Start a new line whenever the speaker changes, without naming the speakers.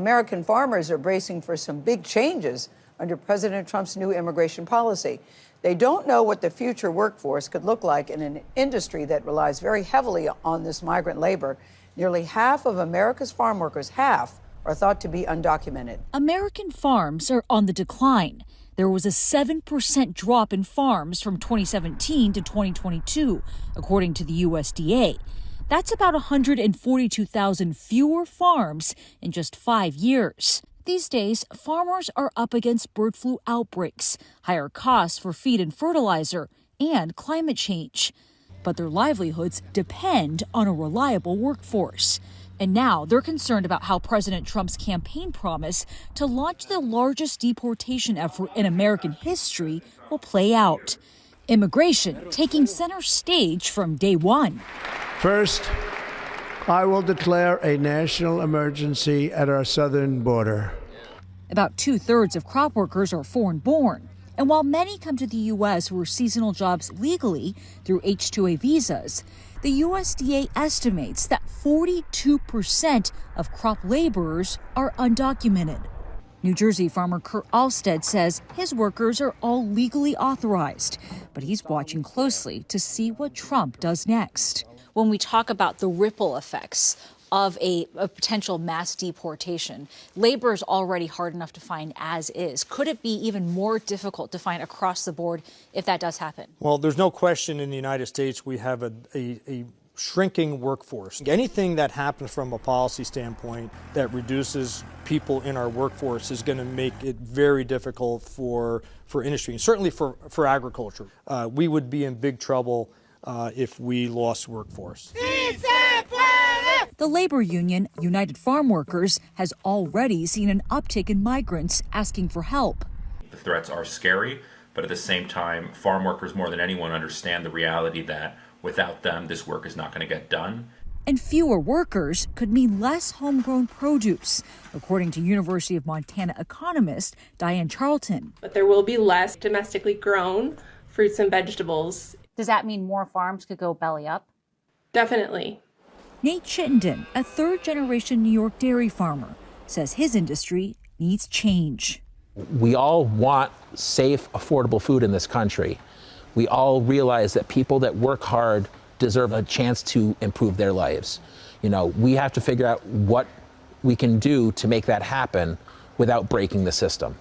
American farmers are bracing for some big changes under President Trump's new immigration policy. They don't know what the future workforce could look like in an industry that relies very heavily on this migrant labor. Nearly half of America's farm workers, half, are thought to be undocumented.
American farms are on the decline. There was a 7% drop in farms from 2017 to 2022, according to the USDA. That's about 142,000 fewer farms in just 5 years. These days, farmers are up against bird flu outbreaks, higher costs for feed and fertilizer, and climate change. But their livelihoods depend on a reliable workforce. And now they're concerned about how President Trump's campaign promise to launch the largest deportation effort in American history will play out. Immigration taking center stage from day one.
First, I will declare a national emergency at our southern border.
About 2/3 of crop workers are foreign-born. And while many come to the U.S. for seasonal jobs legally through H-2A visas, the USDA estimates that 42% of crop laborers are undocumented. New Jersey farmer Kurt Alstead says his workers are all legally authorized, but he's watching closely to see what Trump does next. When we talk about the ripple effects of a potential mass deportation, labor is already hard enough to find as is. Could it be even more difficult to find across the board if that does happen?
Well, there's no question in the United States we have a shrinking workforce. Anything that happens from a policy standpoint that reduces people in our workforce is going to make it very difficult for industry, and certainly for agriculture. We would be in big trouble if we lost workforce.
The labor union, United Farm Workers, has already seen an uptick in migrants asking for help.
The threats are scary, but at the same time, farm workers more than anyone understand the reality that without them, this work is not going to get done.
And fewer workers could mean less homegrown produce, according to University of Montana economist Diane Charlton.
But there will be less domestically grown fruits and vegetables.
Does that mean more farms could go belly up?
Definitely.
Nate Chittenden, a third-generation New York dairy farmer, says his industry needs change.
We all want safe, affordable food in this country. We all realize that people that work hard deserve a chance to improve their lives. You know, we have to figure out what we can do to make that happen without breaking the system.